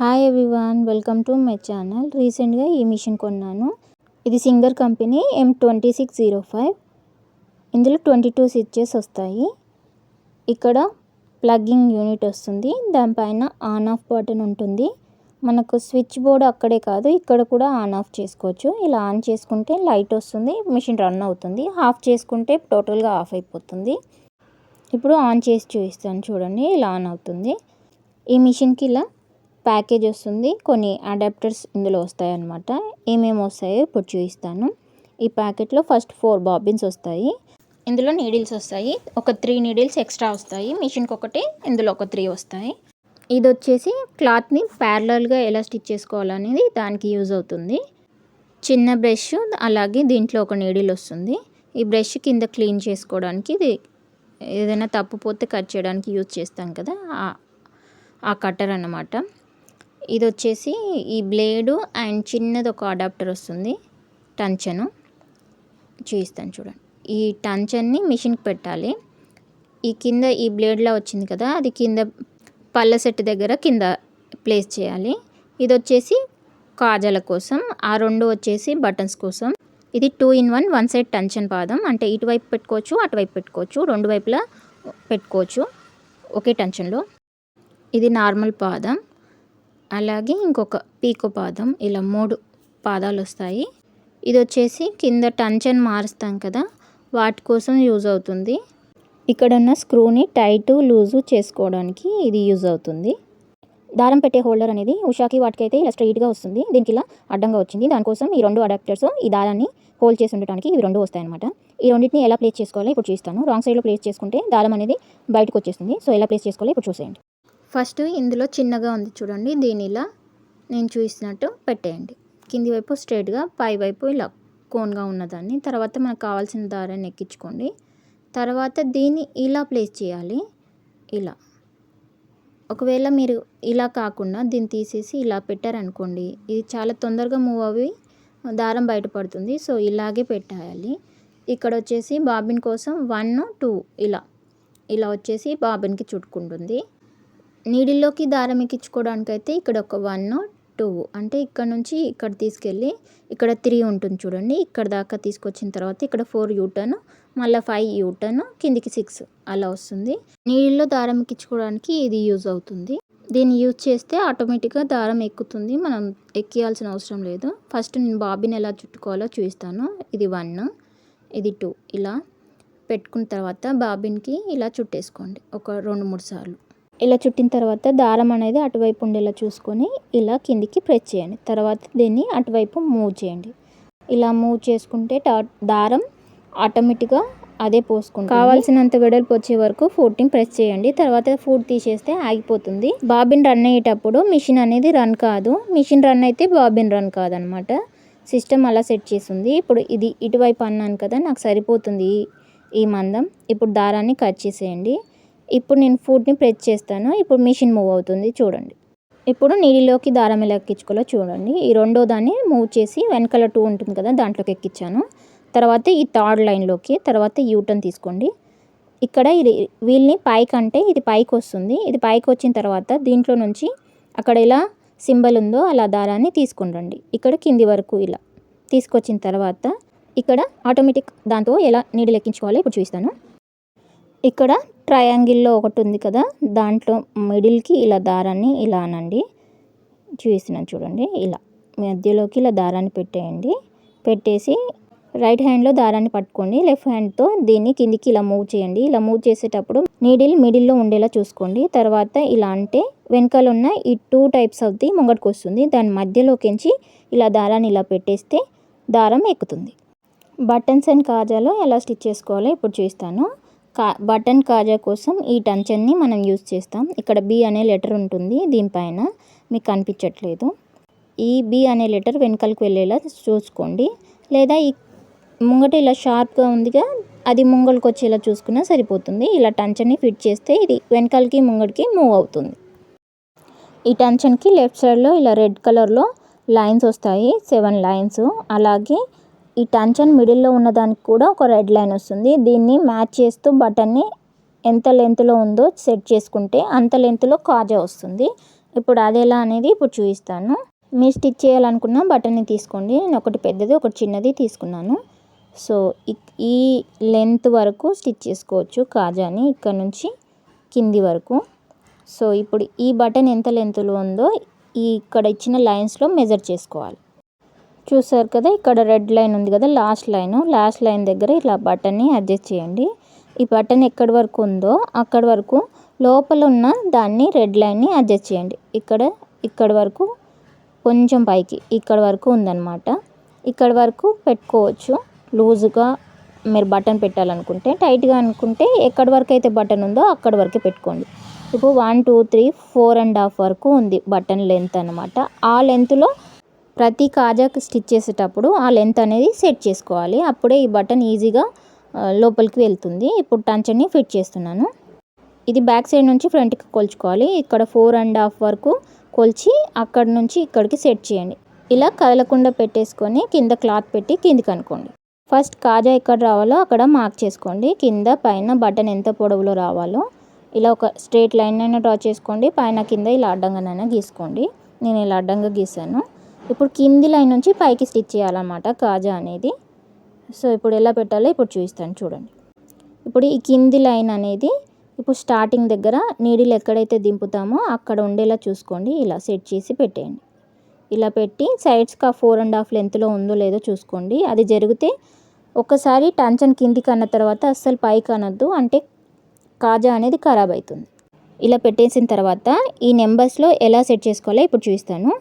Hi everyone, welcome to my channel. రీసెంట్గా ఈ machine కొన్నాను. ఇది సింగర్ కంపెనీ M2605. ఇందులో 22 స్విచెస్ వస్తాయి. ఇక్కడ ప్లగ్గింగ్ యూనిట్ వస్తుంది. దానిపైన ఆన్ ఆఫ్ బటన్ ఉంటుంది. మనకు స్విచ్ బోర్డ్ అక్కడే కాదు, ఇక్కడ కూడా ఆన్ ఆఫ్ చేసుకోవచ్చు. ఇలా ఆన్ చేసుకుంటే లైట్ వస్తుంది, మిషన్ రన్ అవుతుంది. ఆఫ్ చేసుకుంటే టోటల్గా ఆఫ్ అయిపోతుంది. ఇప్పుడు ఆన్ చేసి చూపిస్తాను చూడండి, ఇలా ఆన్ అవుతుంది. ఈ మిషన్కి ఇలా ప్యాకేజ్ వస్తుంది, కొన్ని అడాప్టర్స్ ఇందులో వస్తాయన్నమాట. ఏమేమి వస్తాయో ఇప్పుడు చూపిస్తాను. ఈ ప్యాకెట్లో ఫస్ట్ 4 బాబిన్స్ వస్తాయి. ఇందులో నీడిల్స్ వస్తాయి, ఒక 3 నీడిల్స్ ఎక్స్ట్రా వస్తాయి. మిషన్కి ఒకటి, ఇందులో ఒక 3 వస్తాయి. ఇది వచ్చేసి క్లాత్ని ప్యారలల్గా ఎలా స్టిచ్ చేసుకోవాలనేది దానికి యూజ్ అవుతుంది. చిన్న బ్రష్, అలాగే దీంట్లో ఒక నీడిల్ వస్తుంది. ఈ బ్రష్ కింద క్లీన్ చేసుకోవడానికి, ఇది ఏదైనా తప్పుపోతే కట్ చేయడానికి యూజ్ చేస్తాం కదా, ఆ కట్టర్ అన్నమాట. ఇది వచ్చేసి ఈ బ్లేడు అండ్ చిన్నది ఒక అడాప్టర్ వస్తుంది, టంచను. చూపిస్తాను చూడండి. ఈ టంచన్ని మిషన్కి పెట్టాలి. ఈ కింద ఈ బ్లేడ్లా వచ్చింది కదా, అది కింద పళ్ళ సెట్ దగ్గర కింద ప్లేస్ చేయాలి. ఇది వచ్చేసి కాజాల కోసం, ఆ 2 వచ్చేసి బటన్స్ కోసం. ఇది 2-in-1 వన్ సైడ్ టంచన్ పాదం, అంటే ఇటువైపు పెట్టుకోవచ్చు, అటువైపు పెట్టుకోవచ్చు, 2 వైపులా పెట్టుకోవచ్చు ఒకే టంచన్లో. ఇది నార్మల్ పాదం, అలాగే ఇంకొక పీకో పాదం, ఇలా 3 పాదాలు వస్తాయి. ఇది వచ్చేసి కింద టంచన్ మారుస్తాం కదా, వాటి కోసం యూజ్ అవుతుంది. ఇక్కడ ఉన్న స్క్రూని టైటు లూజు చేసుకోవడానికి ఇది యూజ్ అవుతుంది. దారం పెట్టే హోల్డర్ అనేది ఉషాకి వాటికైతే ఇలా స్ట్రైట్గా వస్తుంది, దీనికి ఇలా అడ్డంగా వచ్చింది. దానికోసం ఈ 2 అడాప్టర్స్ ఈ దారాన్ని హోల్డ్ చేసి ఉండటానికి ఇవి 2 వస్తాయి అనమాట. ఈ రెండింటిని ఎలా ప్లేస్ చేసుకోవాలో ఇప్పుడు చూస్తాను. రాంగ్ సైడ్లో ప్లేస్ చేసుకుంటే దారం అనేది బయటకు వచ్చేస్తుంది. సో ఎలా ప్లేస్ చేసుకోవాలో ఇప్పుడు చూసేయండి. ఫస్ట్ ఇందులో చిన్నగా ఉంది చూడండి, దీని ఇలా నేను చూసినట్టు పెట్టేయండి. కింది వైపు స్ట్రైట్గా, పై వైపు ఇలా కోన్గా ఉన్నదాన్ని. తర్వాత మనకు కావాల్సిన దారాన్ని ఎక్కించుకోండి. తర్వాత దీన్ని ఇలా ప్లేస్ చేయాలి, ఇలా. ఒకవేళ మీరు ఇలా కాకుండా దీన్ని తీసేసి ఇలా పెట్టారనుకోండి, ఇది చాలా తొందరగా మూవ్ అవి దారం బయటపడుతుంది. సో ఇలాగే పెట్టాలి. ఇక్కడ వచ్చేసి బాబిన్ కోసం 1, 2 ఇలా వచ్చేసి బాబిన్కి చుట్టుకుంటుంది. నీడిల్లోకి దారం ఎక్కించుకోవడానికైతే ఇక్కడ ఒక 1, 2 అంటే ఇక్కడ నుంచి ఇక్కడ తీసుకెళ్ళి ఇక్కడ 3 ఉంటుంది చూడండి, ఇక్కడ దాకా తీసుకొచ్చిన తర్వాత ఇక్కడ 4 యూటర్న్, మళ్ళీ 5 యూటర్న్, కిందికి 6 అలా వస్తుంది. నీడిల్లో దారం ఎక్కించుకోవడానికి ఇది యూజ్ అవుతుంది. దీన్ని యూజ్ చేస్తే ఆటోమేటిక్గా దారం ఎక్కుతుంది, మనం ఎక్కియాల్సిన అవసరం లేదు. ఫస్ట్ నేను బాబిన్ ఎలా చుట్టుకోవాలో చూపిస్తాను. ఇది 1, ఇది 2 ఇలా పెట్టుకున్న తర్వాత బాబిన్కి ఇలా చుట్టేసుకోండి ఒక 2-3 సార్లు. ఇలా చుట్టిన తర్వాత దారం అనేది అటువైపు ఉండేలా చూసుకొని ఇలా కిందికి ప్రెస్ చేయండి. తర్వాత దీన్ని అటువైపు మూవ్ చేయండి. ఇలా మూవ్ చేసుకుంటే దారం ఆటోమేటిక్గా అదే పోసుకుంటుంది. కావాల్సినంత వెడల్పు వచ్చే వరకు ఫుట్ని ప్రెస్ చేయండి. తర్వాత ఫుట్ తీసేస్తే ఆగిపోతుంది. బాబిన్ రన్ అయ్యేటప్పుడు మిషన్ అనేది రన్ కాదు, మిషన్ రన్ అయితే బాబిన్ రన్ కాదనమాట. సిస్టమ్ అలా సెట్ చేసింది. ఇప్పుడు ఇది ఇటువైపు అన్నాను కదా, నాకు సరిపోతుంది ఈ మందం. ఇప్పుడు దారాన్ని కట్ చేసేయండి. ఇప్పుడు నేను ఫుట్ని ప్రెస్ చేస్తాను, ఇప్పుడు మిషన్ మూవ్ అవుతుంది చూడండి. ఇప్పుడు నీడిలోకి దారం ఎలా ఎక్కించుకోవాలో చూడండి. ఈ 2వ దాన్ని మూవ్ చేసి వెనకాల 2 ఉంటుంది కదా, దాంట్లోకి ఎక్కించాను. తర్వాత ఈ 3rd లైన్లోకి, తర్వాత యూటర్న్ తీసుకోండి. ఇక్కడ ఇది వీల్ని పైకి అంటే ఇది పైకి వస్తుంది. ఇది పైకి వచ్చిన తర్వాత దీంట్లో నుంచి అక్కడ ఎలా సింబల్ ఉందో అలా దారాన్ని తీసుకుని రండి. ఇక్కడ కింది వరకు ఇలా తీసుకొచ్చిన తర్వాత ఇక్కడ ఆటోమేటిక్ దాంతో ఎలా నీడిల్ ఎక్కించుకోవాలో ఇప్పుడు చూపిస్తాను. ఇక్కడ ట్రయాంగిల్లో ఒకటి ఉంది కదా, దాంట్లో మిడిల్కి ఇలా దారాన్ని ఇలా అనండి. చూపిస్తున్నాను చూడండి. ఇలా మధ్యలోకి ఇలా దారాన్ని పెట్టేయండి. పెట్టేసి రైట్ హ్యాండ్లో దారాన్ని పట్టుకోండి, లెఫ్ట్ హ్యాండ్తో దీన్ని కిందికి ఇలా మూవ్ చేయండి. ఇలా మూవ్ చేసేటప్పుడు నీడిల్ మిడిల్లో ఉండేలా చూసుకోండి. తర్వాత ఇలా అంటే వెనకాల ఉన్న ఈ 2 టైప్స్ ఆఫ్ ది ముంగటికి వస్తుంది, దాని మధ్యలోకించి ఇలా దారాన్ని ఇలా పెట్టేస్తే దారం ఎక్కుతుంది. బటన్స్ అండ్ కాజాలో ఎలా స్టిచ్ చేసుకోవాలో ఇప్పుడు చూస్తాను. బటన్ కాజా కోసం ఈ టంచన్ని మనం యూజ్ చేస్తాం. ఇక్కడ B అనే లెటర్ ఉంటుంది, దీనిపైన మీకు కనిపించట్లేదు. ఈ B అనే లెటర్ వెనకాలకు వెళ్ళేలా చూసుకోండి, లేదా ఈ ముంగట ఇలా షార్ప్గా ఉందిగా, అది ముంగలికి వచ్చేలా చూసుకున్నా సరిపోతుంది. ఇలా టంచన్ని ఫిట్ చేస్తే ఇది వెనకాలకి ముంగడికి మూవ్ అవుతుంది. ఈ టంచన్కి లెఫ్ట్ సైడ్లో ఇలా రెడ్ కలర్లో లైన్స్ వస్తాయి, 7 లైన్స్. అలాగే ఈ టంచన్ మిడిల్లో ఉన్నదానికి కూడా ఒక రెడ్ లైన్ వస్తుంది. దీన్ని మ్యాచ్ చేస్తూ బటన్ని ఎంత లెంత్లో ఉందో సెట్ చేసుకుంటే అంత లెంత్లో కాజా వస్తుంది. ఇప్పుడు అది ఎలా అనేది ఇప్పుడు చూపిస్తాను. మీరు స్టిచ్ చేయాలనుకున్న బటన్ని తీసుకోండి. నేను ఒకటి పెద్దది ఒకటి చిన్నది తీసుకున్నాను. సో ఈ లెంత్ వరకు స్టిచ్ చేసుకోవచ్చు కాజాని, ఇక్కడ నుంచి కింది వరకు. సో ఇప్పుడు ఈ బటన్ ఎంత లెంత్లో ఉందో ఇక్కడ ఇచ్చిన లైన్స్లో మెజర్ చేసుకోవాలి. చూసారు కదా, ఇక్కడ రెడ్ లైన్ ఉంది కదా, లాస్ట్ లైన్ దగ్గర ఇలా బటన్ని అడ్జస్ట్ చేయండి. ఈ బటన్ ఎక్కడి వరకు ఉందో అక్కడి వరకు లోపల ఉన్న దాన్ని రెడ్ లైన్ని అడ్జస్ట్ చేయండి. ఇక్కడ వరకు కొంచెం పైకి ఇక్కడ వరకు ఉందన్నమాట. ఇక్కడ వరకు పెట్టుకోవచ్చు లూజుగా. మీరు బటన్ పెట్టాలనుకుంటే, టైట్గా అనుకుంటే ఎక్కడి వరకు అయితే బటన్ ఉందో అక్కడి వరకే పెట్టుకోండి. ఇప్పుడు 1 2 3 4.5 వరకు ఉంది బటన్ లెంత్ అనమాట. ఆ లెంత్లో ప్రతి కాజాకి స్టిచ్ చేసేటప్పుడు ఆ లెంత్ అనేది సెట్ చేసుకోవాలి. అప్పుడే ఈ బటన్ ఈజీగా లోపలికి వెళ్తుంది. ఇప్పుడు టంచన్ని ఫిట్ చేస్తున్నాను. ఇది బ్యాక్ సైడ్ నుంచి ఫ్రంట్కి కొలుచుకోవాలి. ఇక్కడ 4.5 వరకు కొలిచి అక్కడ నుంచి ఇక్కడికి సెట్ చేయండి. ఇలా కదలకుండా పెట్టేసుకొని కింద క్లాత్ పెట్టి కిందికి అనుకోండి. ఫస్ట్ కాజా ఎక్కడ రావాలో అక్కడ మార్క్ చేసుకోండి. కింద పైన బటన్ ఎంత పొడవులో రావాలో ఇలా ఒక స్ట్రైట్ లైన్ అయినా డ్రా చేసుకోండి. పైన కింద ఇలా అడ్డంగానైనా గీసుకోండి. నేను ఇలా అడ్డంగా గీసాను. ఇప్పుడు కింది లైన్ నుంచి పైకి స్టిచ్ చేయాలన్నమాట కాజా అనేది. సో ఇప్పుడు ఎలా పెట్టాలో ఇప్పుడు చూపిస్తాను చూడండి. ఇప్పుడు ఈ కింది లైన్ అనేది ఇప్పుడు స్టార్టింగ్ దగ్గర నీడిల్ ఎక్కడైతే దింపుతామో అక్కడ ఉండేలా చూసుకోండి. ఇలా సెట్ చేసి పెట్టేయండి. ఇలా పెట్టి సైడ్స్కి ఆ 4.5 లెంత్లో ఉందో లేదో చూసుకోండి. అది జరిగితే ఒకసారి టంచన్ కిందికి అన్న తర్వాత అస్సలు పైకి అనొద్దు, అంటే కాజా అనేది ఖరాబ్ అవుతుంది. ఇలా పెట్టేసిన తర్వాత ఈ నెంబర్స్లో ఎలా సెట్ చేసుకోవాలో ఇప్పుడు చూపిస్తాను.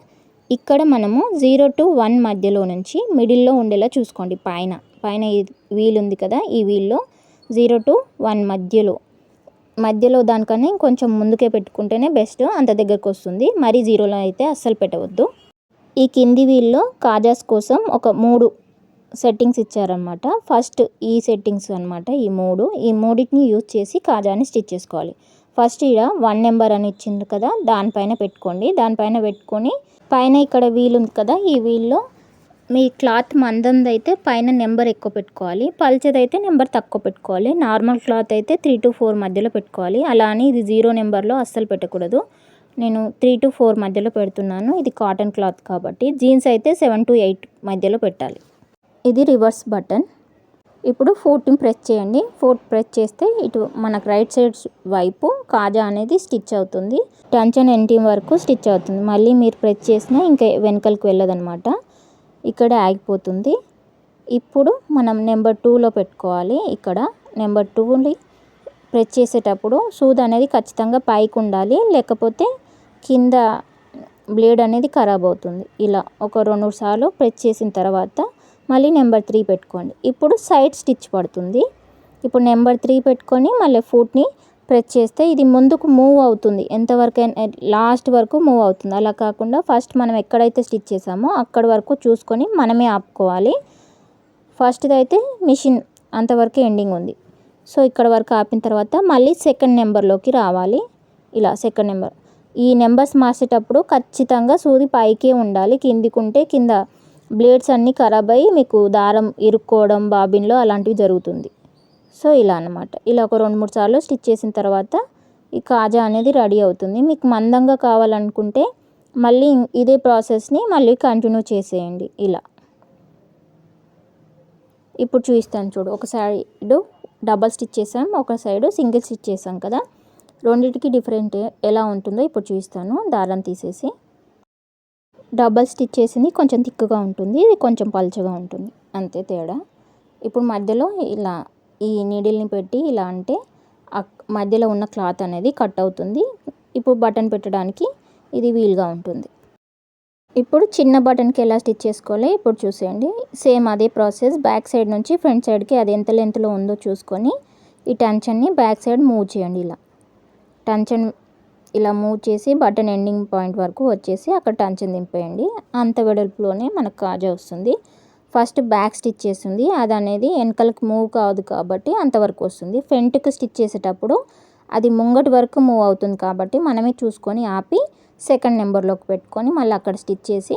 ఇక్కడ మనము 0 to 1 మధ్యలో నుంచి మిడిల్లో ఉండేలా చూసుకోండి. పైన ఈ వీల్ ఉంది కదా, ఈ వీల్లో 0 to 1 మధ్యలో దానికన్నా కొంచెం ముందుకే పెట్టుకుంటేనే బెస్ట్, అంత దగ్గరకు వస్తుంది. మరి 0లో అయితే అస్సలు పెట్టవద్దు. ఈ కింది వీల్లో కాజాస్ కోసం ఒక 3 సెట్టింగ్స్ ఇచ్చారనమాట. ఫస్ట్ ఈ సెట్టింగ్స్ అనమాట, ఈ మూడింటిని యూజ్ చేసి కాజాని స్టిచ్ చేసుకోవాలి. ఫస్ట్ ఇక్కడ 1 నెంబర్ అని ఇచ్చింది కదా, దానిపైన పెట్టుకోండి. దానిపైన పెట్టుకొని పైన ఇక్కడ వీల్ ఉంది కదా, ఈ వీల్లో మీ క్లాత్ మందందైతే పైన నెంబర్ ఎక్కువ పెట్టుకోవాలి, పల్చదైతే నెంబర్ తక్కువ పెట్టుకోవాలి. నార్మల్ క్లాత్ అయితే 3 to 4 మధ్యలో పెట్టుకోవాలి. అలా అని ఇది 0 నెంబర్లో అస్సలు పెట్టకూడదు. నేను 3 to 4 మధ్యలో పెడుతున్నాను. ఇది కాటన్ క్లాత్ కాబట్టి. జీన్స్ అయితే 7 to 8 మధ్యలో పెట్టాలి. ఇది రివర్స్ బటన్. ఇప్పుడు 4ని ప్రెస్ చేయండి. 4 ప్రెస్ చేస్తే ఇటు మనకు రైట్ సైడ్ వైపు కాజా అనేది స్టిచ్ అవుతుంది. టంచన్ ఎండింగ్ వరకు స్టిచ్ అవుతుంది. మళ్ళీ మీరు ప్రెస్ చేసినా ఇంకా వెనకలకు వెళ్ళదనమాట, ఇక్కడే ఆగిపోతుంది. ఇప్పుడు మనం నెంబర్ 2లో పెట్టుకోవాలి. ఇక్కడ నెంబర్ 2ని ప్రెస్ చేసేటప్పుడు సూది అనేది ఖచ్చితంగా పైకి ఉండాలి, లేకపోతే కింద బ్లేడ్ అనేది ఖరాబ్ అవుతుంది. ఇలా ఒక 2 సార్లు ప్రెస్ చేసిన తర్వాత మళ్ళీ నెంబర్ 3 పెట్టుకోండి. ఇప్పుడు సైడ్ స్టిచ్ పడుతుంది. ఇప్పుడు నెంబర్ 3 పెట్టుకొని మళ్ళీ ఫుట్ని ప్రెస్ చేస్తే ఇది ముందుకు మూవ్ అవుతుంది. ఎంతవరకు లాస్ట్ వరకు మూవ్ అవుతుంది. అలా కాకుండా ఫస్ట్ మనం ఎక్కడైతే స్టిచ్ చేసామో అక్కడి వరకు చూసుకొని మనమే ఆపుకోవాలి. ఫస్ట్ది అయితే మిషన్ అంతవరకు ఎండింగ్ ఉంది. సో ఇక్కడ వరకు ఆపిన తర్వాత మళ్ళీ సెకండ్ నెంబర్లోకి రావాలి. ఇలా సెకండ్ నెంబర్, ఈ నెంబర్స్ మార్చేటప్పుడు ఖచ్చితంగా సూది పైకే ఉండాలి. కిందికి ఉంటే కింద బ్లేడ్స్ అన్నీ ఖరాబ్ అయ్యి మీకు దారం ఇరుక్కోవడం బాబిన్లో అలాంటివి జరుగుతుంది. సో ఇలా అన్నమాట. ఇలా ఒక 2-3 సార్లు స్టిచ్ చేసిన తర్వాత ఈ కాజా అనేది రెడీ అవుతుంది. మీకు మందంగా కావాలనుకుంటే మళ్ళీ ఇదే ప్రాసెస్ని మళ్ళీ కంటిన్యూ చేసేయండి. ఇలా ఇప్పుడు చూపిస్తాను చూడు. ఒక సైడు డబల్ స్టిచ్ చేసాం, ఒక సైడు సింగిల్ స్టిచ్ చేసాం కదా, రెండింటికి డిఫరెంట్ ఎలా ఉంటుందో ఇప్పుడు చూపిస్తాను. దారం తీసేసి డబల్ స్టిచ్ చేసింది కొంచెం థిక్గా ఉంటుంది, ఇది కొంచెం పల్చగా ఉంటుంది, అంతే తేడా. ఇప్పుడు మధ్యలో ఇలా ఈ నీడిల్ని పెట్టి ఇలా అంటే మధ్యలో ఉన్న క్లాత్ అనేది కట్ అవుతుంది. ఇప్పుడు బటన్ పెట్టడానికి ఇది వీలుగా ఉంటుంది. ఇప్పుడు చిన్న బటన్కి ఎలా స్టిచ్ చేసుకోవాలి ఇప్పుడు చూసేయండి. సేమ్ అదే ప్రాసెస్. బ్యాక్ సైడ్ నుంచి ఫ్రంట్ సైడ్కి అది ఎంత లెంత్లో ఉందో చూసుకొని ఈ టంచన్ని బ్యాక్ సైడ్ మూవ్ చేయండి. ఇలా టంచన్ ఇలా మూవ్ చేసి బటన్ ఎండింగ్ పాయింట్ వరకు వచ్చేసి అక్కడ టంచన్ దింపేయండి. అంత వెడల్పులోనే మనకు కాజా వస్తుంది. ఫస్ట్ బ్యాక్ స్టిచ్ చేస్తుంది, అది అనేది వెనకలకు మూవ్ కాదు కాబట్టి అంతవరకు వస్తుంది. ఫ్రంట్కి స్టిచ్ చేసేటప్పుడు అది ముంగటి వరకు మూవ్ అవుతుంది కాబట్టి మనమే చూసుకొని ఆపి సెకండ్ నెంబర్లోకి పెట్టుకొని మళ్ళీ అక్కడ స్టిచ్ చేసి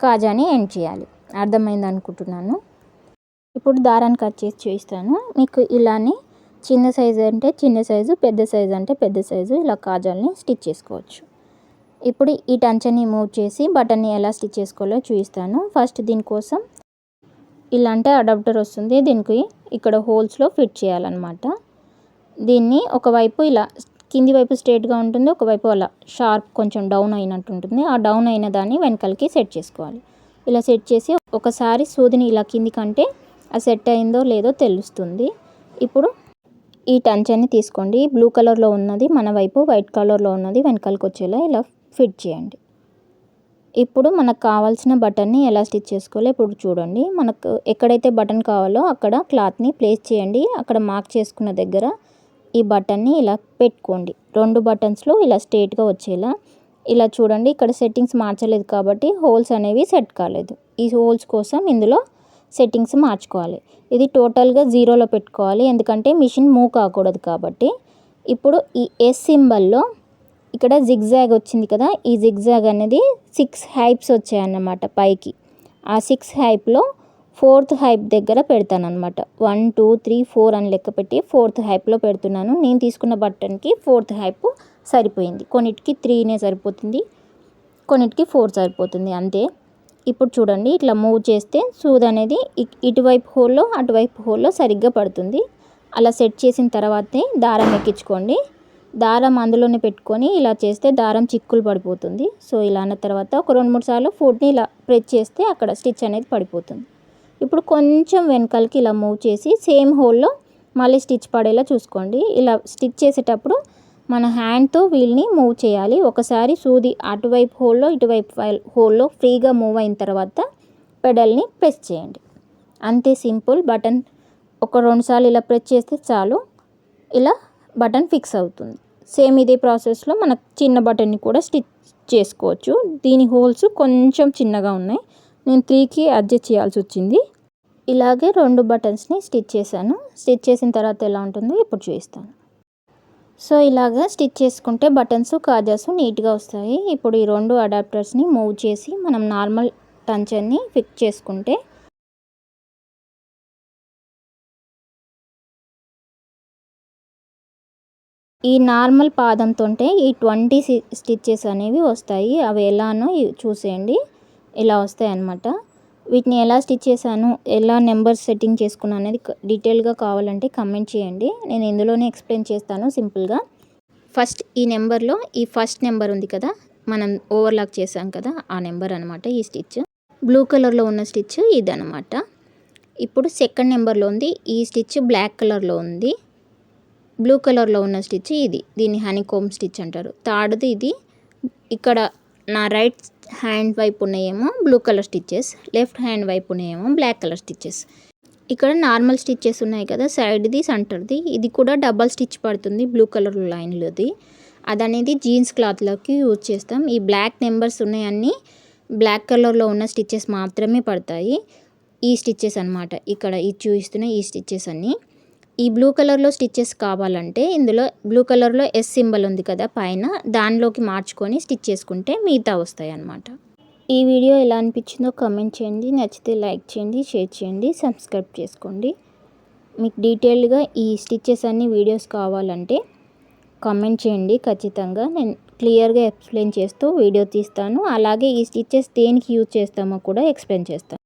కాజాని ఎండ్ చేయాలి. అర్థమైంది అనుకుంటున్నాను. ఇప్పుడు దారాన్ని కట్ చేసి చూపిస్తాను మీకు. ఇలానే చిన్న సైజు అంటే చిన్న సైజు, పెద్ద సైజు అంటే పెద్ద సైజు ఇలా కాజాల్ని స్టిచ్ చేసుకోవచ్చు. ఇప్పుడు ఈ టంచన్ని మూవ్ చేసి బటన్ని ఎలా స్టిచ్ చేసుకోవాలో చూపిస్తాను. ఫస్ట్ దీనికోసం ఇలాంటి అడాప్టర్ వస్తుంది. దీనికి ఇక్కడ హోల్స్లో ఫిట్ చేయాలన్నమాట. దీన్ని ఒకవైపు ఇలా కింది వైపు స్ట్రేట్గా ఉంటుంది, ఒకవైపు అలా షార్ప్ కొంచెం డౌన్ అయినట్టు ఉంటుంది. ఆ డౌన్ అయిన దాన్ని వెనకాలకి సెట్ చేసుకోవాలి. ఇలా సెట్ చేసి ఒకసారి సూదిని ఇలా కిందికంటే ఆ సెట్ అయిందో లేదో తెలుస్తుంది. ఇప్పుడు ఈ టంచన్ని తీసుకోండి. బ్లూ కలర్లో ఉన్నది మన వైపు, వైట్ కలర్లో ఉన్నది వెనకాలకి వచ్చేలా ఇలా ఫిట్ చేయండి. ఇప్పుడు మనకు కావాల్సిన బటన్ని ఎలా స్టిచ్ చేసుకోవాలో ఇప్పుడు చూడండి. మనకు ఎక్కడైతే బటన్ కావాలో అక్కడ క్లాత్ని ప్లేస్ చేయండి. అక్కడ మార్క్ చేసుకున్న దగ్గర ఈ బటన్ని ఇలా పెట్టుకోండి. 2 బటన్స్లో ఇలా స్ట్రేట్గా వచ్చేలా ఇలా చూడండి. ఇక్కడ సెట్టింగ్స్ మార్చలేదు కాబట్టి హోల్స్ అనేవి సెట్ కాలేదు. ఈ హోల్స్ కోసం ఇందులో సెట్టింగ్స్ మార్చుకోవాలి. ఇది టోటల్గా 0లో పెట్టుకోవాలి, ఎందుకంటే మిషన్ మూవ్ కాకూడదు కాబట్టి. ఇప్పుడు ఈ ఎస్ సింబల్లో ఇక్కడ జిగ్జాగ్ వచ్చింది కదా, ఈ జిగ్జాగ్ అనేది 6 హైప్స్ వచ్చాయన్నమాట పైకి. ఆ 6 హైప్లో 4th హైప్ దగ్గర పెడతానమాట. 1 2 3 4 అని లెక్క పెట్టి 4th హైప్లో పెడుతున్నాను. నేను తీసుకున్న బటన్కి 4th హైప్ సరిపోయింది. కొన్నిటికి 3నే సరిపోతుంది, కొన్నిటికి 4 సరిపోతుంది అంతే. ఇప్పుడు చూడండి, ఇట్లా మూవ్ చేస్తే సూది అనేది ఇటువైపు హోల్లో అటువైపు హోల్లో సరిగ్గా పడుతుంది. అలా సెట్ చేసిన తర్వాతే దారం ఎక్కించుకోండి. దారం అందులోనే పెట్టుకొని ఇలా చేస్తే దారం చిక్కులు పడిపోతుంది. సో ఇలా అన్న తర్వాత ఒక 2-3 సార్లు ఫుడ్ని ఇలా ప్రెస్ చేస్తే అక్కడ స్టిచ్ అనేది పడిపోతుంది. ఇప్పుడు కొంచెం వెనకాలకి ఇలా మూవ్ చేసి సేమ్ హోల్లో మళ్ళీ స్టిచ్ పడేలా చూసుకోండి. ఇలా స్టిచ్ చేసేటప్పుడు మన హ్యాండ్తో వీల్ని మూవ్ చేయాలి. ఒకసారి సూది అటువైపు హోల్లో ఇటువైపు హోల్లో ఫ్రీగా మూవ్ అయిన తర్వాత పెడల్ని ప్రెస్ చేయండి. అంతే సింపుల్. బటన్ ఒక 2 సార్లు ఇలా ప్రెస్ చేస్తే చాలు, ఇలా బటన్ ఫిక్స్ అవుతుంది. సేమ్ ఇదే ప్రాసెస్లో మనకు చిన్న బటన్ని కూడా స్టిచ్ చేసుకోవచ్చు. దీని హోల్స్ కొంచెం చిన్నగా ఉన్నాయి, నేను 3కి అడ్జస్ట్ చేయాల్సి వచ్చింది. ఇలాగే 2 బటన్స్ని స్టిచ్ చేశాను. స్టిచ్ చేసిన తర్వాత ఎలా ఉంటుందో ఇప్పుడు చూపిస్తాను. సో ఇలాగా స్టిచ్ చేసుకుంటే బటన్స్ కాజాస్ నీట్గా వస్తాయి. ఇప్పుడు ఈ 2 అడాప్టర్స్ని మూవ్ చేసి మనం నార్మల్ టంచన్ని ఫిక్స్ చేసుకుంటే ఈ నార్మల్ పాదంతోంటే ఈ 20 స్టిచ్చెస్ అనేవి వస్తాయి. అవి ఎలానో చూసేయండి, ఇలా వస్తాయి అన్నమాట. వీటిని ఎలా స్టిచ్ చేశాను, ఎలా నెంబర్ సెట్టింగ్ చేసుకున్నాను అనేది డీటెయిల్గా కావాలంటే కమెంట్ చేయండి. నేను ఇందులోనే ఎక్స్ప్లెయిన్ చేస్తాను సింపుల్గా. ఫస్ట్ ఈ నెంబర్లో ఈ ఫస్ట్ నెంబర్ ఉంది కదా, మనం ఓవర్లాక్ చేసాం కదా, ఆ నెంబర్ అనమాట ఈ స్టిచ్. బ్లూ కలర్లో ఉన్న స్టిచ్ ఇది అనమాట. ఇప్పుడు సెకండ్ నెంబర్లో ఉంది ఈ స్టిచ్, బ్లాక్ కలర్లో ఉంది. బ్లూ కలర్లో ఉన్న స్టిచ్ ఇది, దీన్ని హనీకోమ్ స్టిచ్ అంటారు. థర్డ్ది ఇది. ఇక్కడ నా రైట్ హ్యాండ్ వైపు ఉన్నాయేమో blue colour stitches, left hand వైపు ఉన్నాయేమో బ్లాక్ కలర్ స్టిచ్చెస్. ఇక్కడ నార్మల్ స్టిచ్చెస్ ఉన్నాయి కదా, సైడ్ది సెంటర్ది, ఇది కూడా డబల్ స్టిచ్ పడుతుంది బ్లూ కలర్ లైన్లోది. అదనేది జీన్స్ క్లాత్లోకి యూజ్ చేస్తాం. ఈ బ్లాక్ నెంబర్స్ ఉన్నాయన్నీ బ్లాక్ కలర్లో ఉన్న స్టిచ్చెస్ మాత్రమే పడతాయి. ఈ స్టిచ్చెస్ అనమాట, ఇక్కడ ఈ చూపిస్తున్న ఈ స్టిచ్చెస్ అన్నీ. ఈ బ్లూ కలర్లో స్టిచ్చెస్ కావాలంటే ఇందులో బ్లూ కలర్లో ఎస్ సింబల్ ఉంది కదా పైన, దానిలోకి మార్చుకొని స్టిచ్ చేసుకుంటే మిగతా వస్తాయి అన్నమాట. ఈ వీడియో ఎలా అనిపించిందో కమెంట్ చేయండి. నచ్చితే లైక్ చేయండి, షేర్ చేయండి, సబ్స్క్రైబ్ చేసుకోండి. మీకు డీటెయిల్డ్గా ఈ స్టిచ్చెస్ అన్ని వీడియోస్ కావాలంటే కమెంట్ చేయండి. ఖచ్చితంగా నేను క్లియర్గా ఎక్స్ప్లెయిన్ చేస్తూ వీడియో తీస్తాను. అలాగే ఈ స్టిచ్చెస్ దేనికి యూజ్ చేస్తామో కూడా ఎక్స్ప్లెయిన్ చేస్తాను.